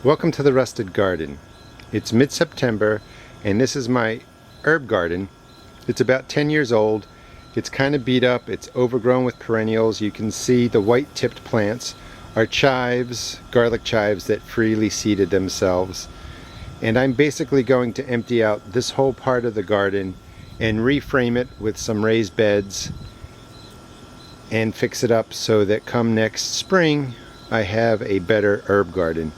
Welcome to the Rusted Garden. It's mid-September and this is my herb garden. It's about 10 years old. It's kind of beat up. It's overgrown with perennials. You can see the white-tipped plants are chives, garlic chives that freely seeded themselves. And I'm basically going to empty out this whole part of the garden and reframe it with some raised beds and fix it up so that come next spring I have a better herb garden.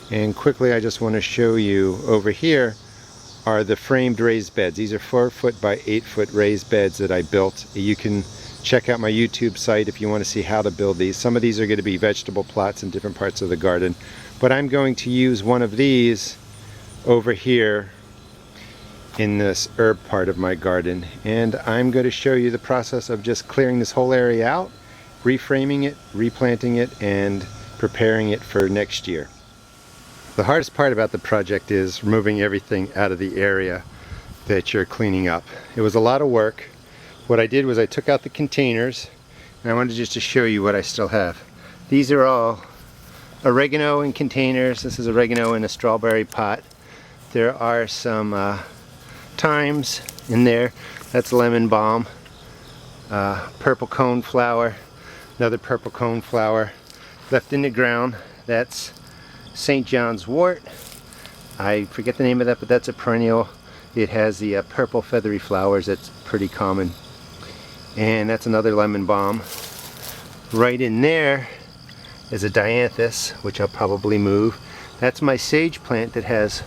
And quickly, I just want to show you over here are the framed raised beds. These are 4-foot by 8-foot raised beds that I built. You can check out my YouTube site if you want to see how to build these. Some of these are going to be vegetable plots in different parts of the garden, but I'm going to use one of these over here in this herb part of my garden, and I'm going to show you the process of just clearing this whole area out, reframing it, replanting it, and preparing it for next year. The hardest part about the project is removing everything out of the area that you're cleaning up. It was a lot of work. What I did was I took out the containers, and I wanted just to show you what I still have. These are all oregano in containers. This is oregano in a strawberry pot. There are some thymes in there. That's lemon balm. Purple cone flower. Another purple cone flower left in the ground. That's St. John's wort. I forget the name of that, but that's a perennial. It has the purple feathery flowers. That's pretty common. And that's another lemon balm. Right in there is a dianthus, which I'll probably move. That's my sage plant that has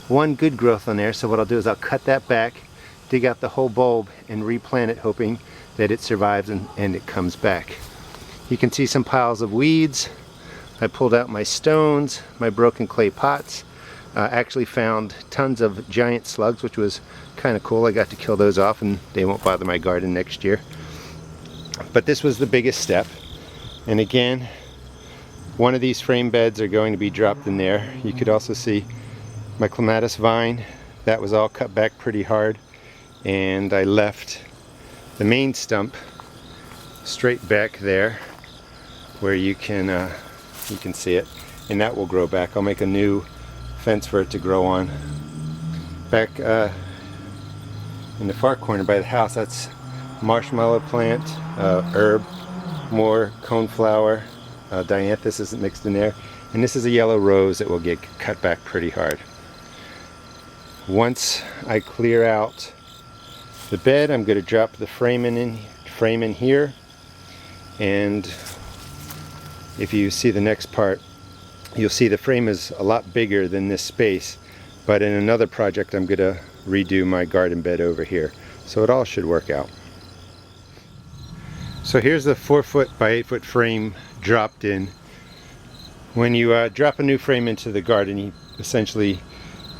one good growth on there. So what I'll do is I'll cut that back, dig out the whole bulb, and replant it, hoping that it survives and it comes back. You can see some piles of weeds. I pulled out my stones, my broken clay pots. Actually found tons of giant slugs, which was kind of cool. I got to kill those off and they won't bother my garden next year. But this was the biggest step. And again, one of these frame beds are going to be dropped in there. You could also see my clematis vine. That was all cut back pretty hard. And I left the main stump straight back there where you can see it, and that will grow back. I'll make a new fence for it to grow on. Back in the far corner by the house, that's marshmallow plant, herb, more coneflower, dianthus isn't mixed in there, and this is a yellow rose that will get cut back pretty hard. Once I clear out the bed, I'm going to drop the frame in here, and if you see the next part, you'll see the frame is a lot bigger than this space, but in another project I'm going to redo my garden bed over here. So it all should work out. So here's the 4-foot by 8-foot frame dropped in. When you drop a new frame into the garden, you essentially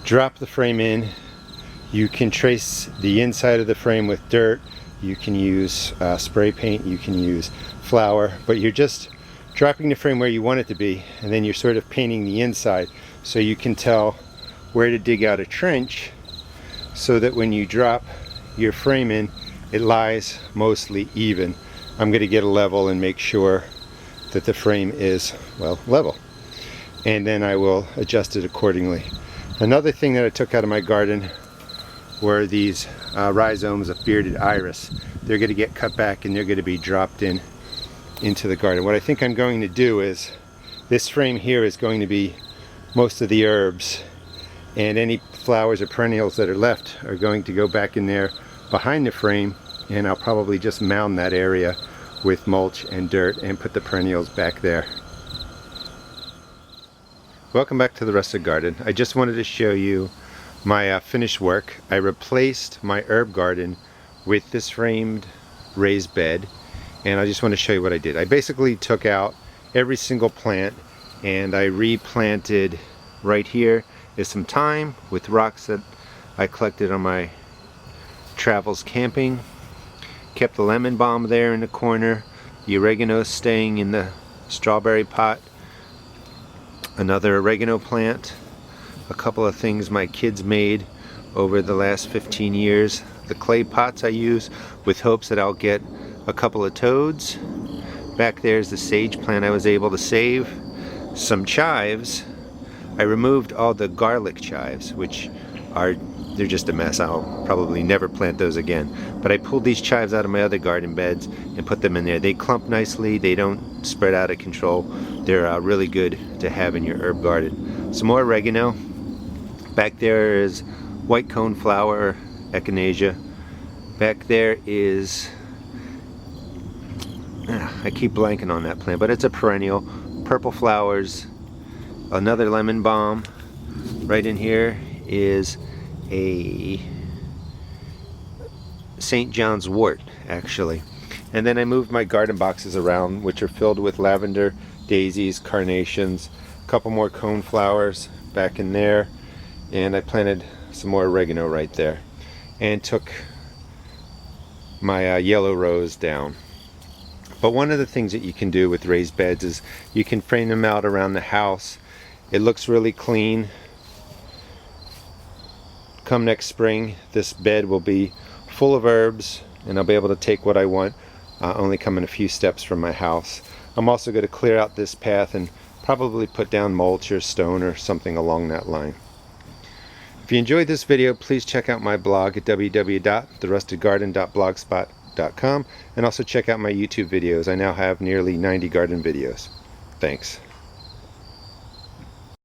drop the frame in. You can trace the inside of the frame with dirt. You can use spray paint, you can use flour, but you're just dropping the frame where you want it to be, and then you're sort of painting the inside so you can tell where to dig out a trench so that when you drop your frame in, it lies mostly even. I'm going to get a level and make sure that the frame is, well, level, and then I will adjust it accordingly. Another thing that I took out of my garden were these rhizomes of bearded iris. They're going to get cut back and they're going to be dropped into the garden. What I think I'm going to do is, this frame here is going to be most of the herbs, and any flowers or perennials that are left are going to go back in there behind the frame, and I'll probably just mound that area with mulch and dirt and put the perennials back there. Welcome back to the Rusted Garden. I just wanted to show you my finished work. I replaced my herb garden with this framed raised bed, and I just want to show you what I did. I basically took out every single plant and I replanted. Right here is some thyme with rocks that I collected on my travels camping. Kept the lemon balm there in the corner, the oregano staying in the strawberry pot, another oregano plant, a couple of things my kids made over the last 15 years. The clay pots I use with hopes that I'll get a couple of toads. Back there's the sage plant I was able to save. Some chives. I removed all the garlic chives, which they're just a mess. I'll probably never plant those again. But I pulled these chives out of my other garden beds and put them in there. They clump nicely, they don't spread out of control. They're really good to have in your herb garden. Some more oregano. Back there is white coneflower, echinacea. Back there is, I keep blanking on that plant, but it's a perennial. Purple flowers, another lemon balm. Right in here is a St. John's wort, actually. And then I moved my garden boxes around, which are filled with lavender, daisies, carnations, a couple more coneflowers back in there, and I planted some more oregano right there, and took my yellow rose down. But one of the things that you can do with raised beds is you can frame them out around the house. It looks really clean. Come next spring, this bed will be full of herbs, and I'll be able to take what I want, only coming a few steps from my house. I'm also going to clear out this path and probably put down mulch or stone or something along that line. If you enjoyed this video, please check out my blog at www.therustedgarden.blogspot.com, and also check out my YouTube videos. I now have nearly 90 garden videos. Thanks.